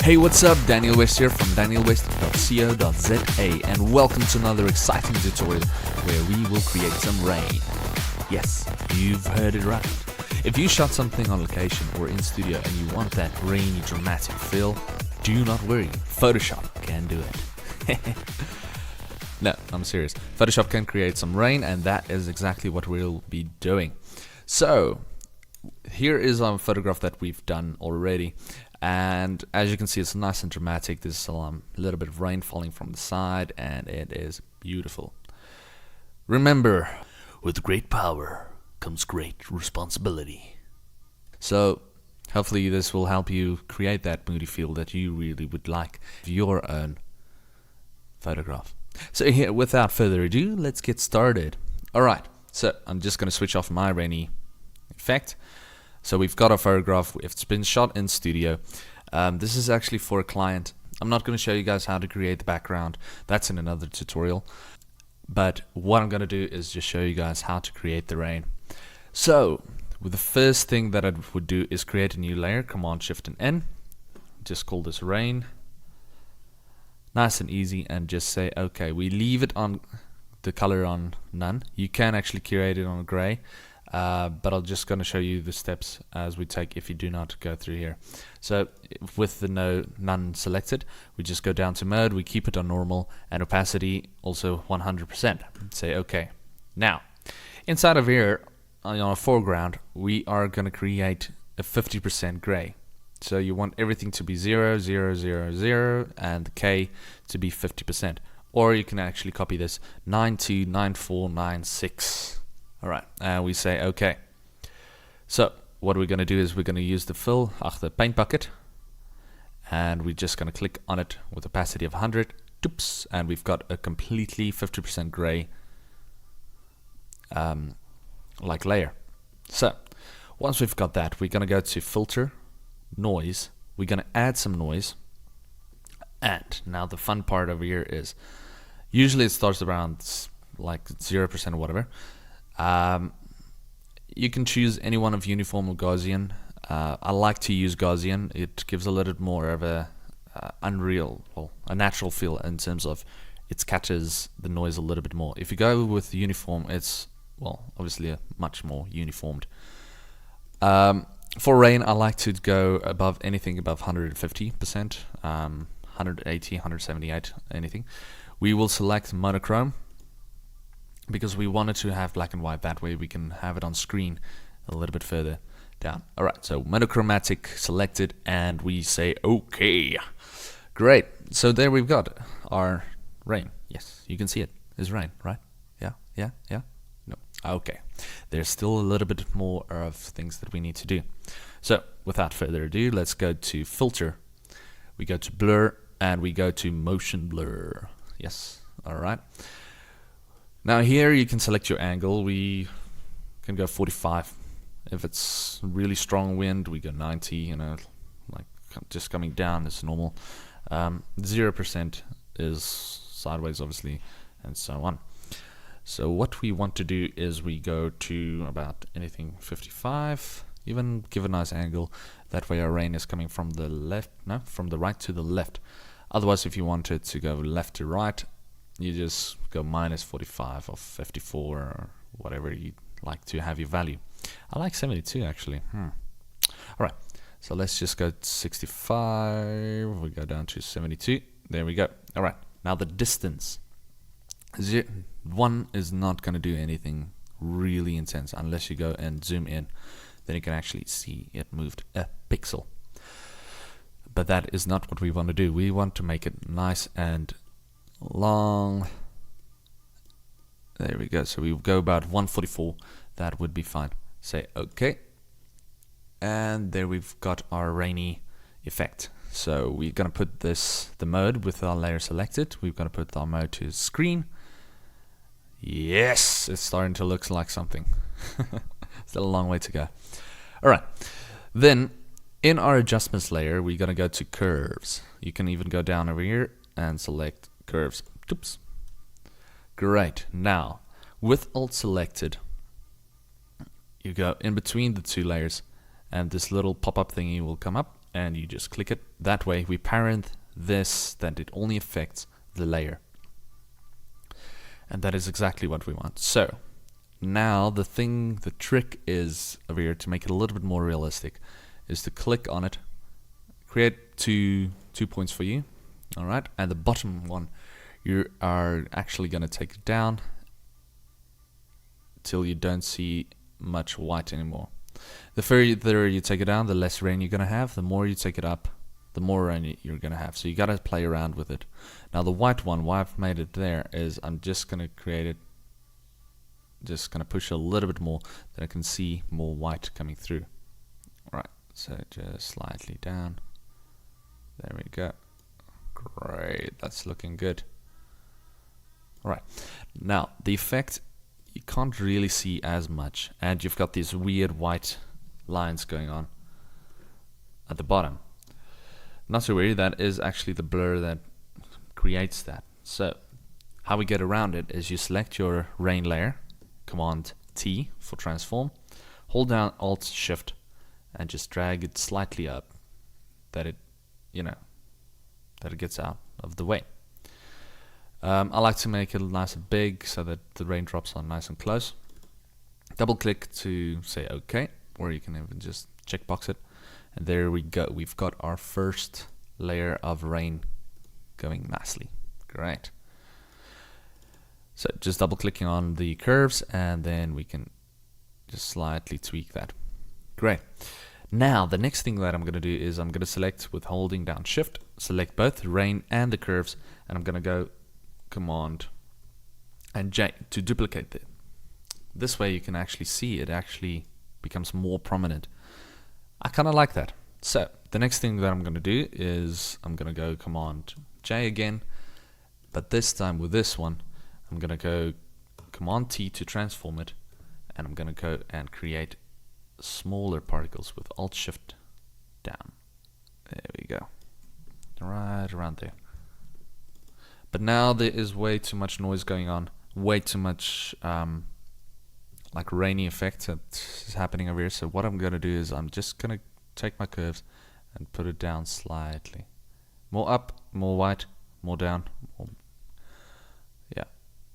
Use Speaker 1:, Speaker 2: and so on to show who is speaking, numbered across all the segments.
Speaker 1: Hey, what's up? Daniel West here from danielwest.co.za, and welcome to another exciting tutorial where we will create some rain. Yes, you've heard it right. If you shot something on location or in studio and you want that rainy dramatic feel, do not worry, Photoshop can do it. No, I'm serious. Photoshop can create some rain, and that is exactly what we'll be doing. So, here is our photograph that we've done already. And as you can see, it's nice and dramatic. There's a little bit of rain falling from the side, and it is beautiful. Remember, with great power comes great responsibility. So hopefully this will help you create that moody feel that you really would like for your own photograph. So here, without further ado, let's get started. Alright, so I'm just going to switch off my rainy effect. So we've got a photograph, it's been shot in studio. This is actually for a client. I'm not going to show you guys how to create the background, that's in another tutorial. But what I'm going to do is just show you guys how to create the rain. So, the first thing that I would do is create a new layer, Command Shift and N. Just call this rain. Nice and easy, and just say okay. We leave it on the color on none. You can actually create it on gray. But I'm just going to show you the steps as we take if you do not go through here. So with the none selected, we just go down to mode, we keep it on normal, and opacity also 100%. Say okay. Now, inside of here, on our foreground, we are going to create a 50% gray. So you want everything to be 0, 0, 0, 0, and the K to be 50%. Or you can actually copy this 929496. Alright, and we say okay. So what we're going to do is we're going to use the fill, the paint bucket, and we're just going to click on it with opacity of 100. Oops, and we've got a completely 50% gray like layer. So once we've got that, we're going to go to filter, noise. We're going to add some noise. And now the fun part over here is usually it starts around like 0% or whatever. You can choose any one of uniform or Gaussian. I like to use Gaussian. It gives a little bit more of a a natural feel in terms of it catches the noise a little bit more. If you go with uniform, it's obviously much more uniformed. For rain, I like to go above anything above 150%, 180, 178, anything. We will select monochrome, because we wanted to have black and white, that way we can have it on screen a little bit further down. Alright, so monochromatic selected, and we say okay. Great, so there we've got our rain. Yes, you can see it is rain, right? Yeah, yeah, yeah? No, okay. There's still a little bit more of things that we need to do. So, without further ado, let's go to filter. We go to blur, and we go to motion blur. Yes, alright. Now here you can select your angle. We can go 45. If it's really strong wind, we go 90, you know, like just coming down is normal. 0% is sideways, obviously, and so on. So what we want to do is we go to about anything 55, even give a nice angle. That way our rain is coming from the left, no, from the right to the left. Otherwise, if you want it to go left to right, you just go minus 45 or 54 or whatever you like to have your value. I like 72 actually. Alright, so let's just go to 65. We go down to 72. There we go. Alright, now the distance. 1 is not going to do anything really intense unless you go and zoom in. Then you can actually see it moved a pixel. But that is not what we want to do. We want to make it nice and long. There we go. So we go about 144. That would be fine. Say okay, and there we've got our rainy effect. So we're gonna put the mode with our layer selected. We're gonna put our mode to screen. Yes, it's starting to look like something. Still a long way to go. Alright, then in our adjustments layer, we're gonna go to curves. You can even go down over here and select curves. Oops. Great. Now, with Alt selected, you go in between the two layers, and this little pop-up thingy will come up, and you just click it. That way we parent this, that it only affects the layer. And that is exactly what we want. So now the trick is over here to make it a little bit more realistic is to click on it, create two points for you. All right, and the bottom one, you are actually going to take it down till you don't see much white anymore. The further you take it down, the less rain you're going to have. The more you take it up, the more rain you're going to have. So you got to play around with it. Now the white one, why I've made it there is I'm just going to create it, just going to push a little bit more that I can see more white coming through. All right, so just slightly down. There we go. Great, that's looking good. All right, now the effect you can't really see as much, and you've got these weird white lines going on at the bottom. Not to worry, that is actually the blur that creates that. So how we get around it is you select your rain layer, Command T for transform, hold down Alt Shift, and just drag it slightly up that it, that it gets out of the way. I like to make it nice and big so that the raindrops are nice and close. Double click to say OK, or you can even just checkbox it. And there we go. We've got our first layer of rain going nicely. Great. So just double clicking on the curves and then we can just slightly tweak that. Great. Now the next thing that I'm going to do is I'm going to select with holding down Shift, select both the rain and the curves, and I'm going to go Command and J to duplicate it. This way you can actually see it actually becomes more prominent. I kind of like that. So the next thing that I'm going to do is I'm going to go Command J again, but this time with this one I'm going to go Command T to transform it, and I'm going to go and create smaller particles with Alt Shift down. There we go. Right around there. But now there is way too much noise going on, way too much like rainy effect that is happening over here. So what I'm going to do is I'm just going to take my curves and put it down slightly. More up, more white, more down. More. Yeah.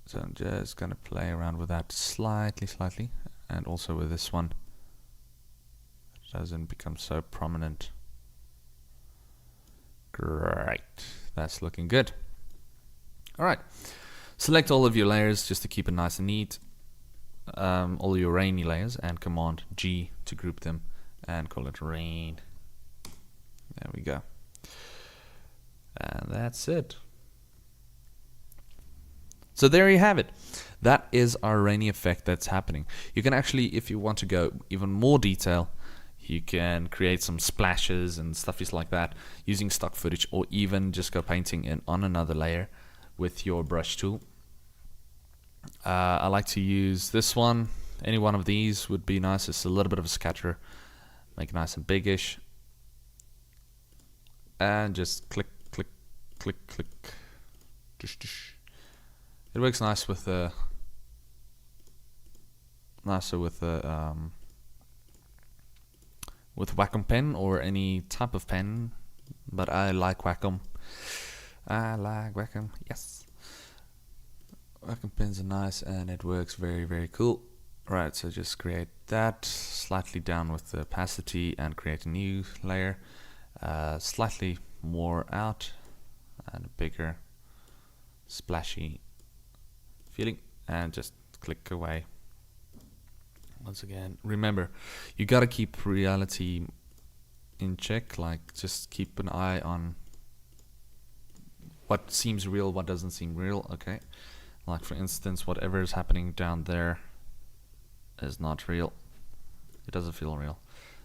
Speaker 1: So I'm just going to play around with that slightly, and also with this one. It doesn't become so prominent. Great. That's looking good. Alright. Select all of your layers just to keep it nice and neat. All your rainy layers, and Command G to group them and call it rain. There we go. And that's it. So there you have it. That is our rainy effect that's happening. You can actually, if you want to go even more detail, you can create some splashes and stuffies like that using stock footage, or even just go painting in on another layer with your brush tool. I like to use this one. Any one of these would be nice. It's a little bit of a scatterer. Make it nice and biggish. And just click, click, click, click. It works nice with the with Wacom pen or any type of pen, but I like Wacom. I like Wacom, yes. Wacom pens are nice and it works very, very cool. Right, so just create that, slightly down with the opacity and create a new layer, slightly more out and a bigger splashy feeling, and just click away. Once again, remember, you gotta keep reality in check, like just keep an eye on what seems real, what doesn't seem real, okay? Like for instance, whatever is happening down there is not real. It doesn't feel real.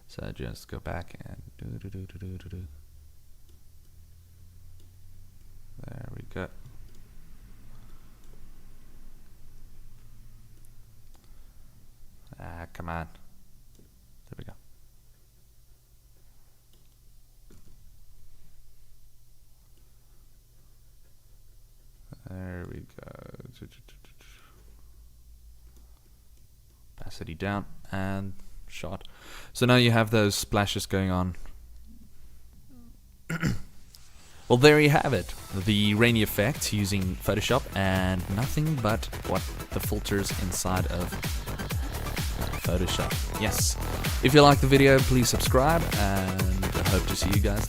Speaker 1: So just go back and do. There we go. Ah, come on. There we go. There we go. Opacity down and shot. So now you have those splashes going on Well, there you have it. The rainy effect using Photoshop and nothing but what the filters inside of Photoshop. Yes. If you like the video, please subscribe and I hope to see you guys next time.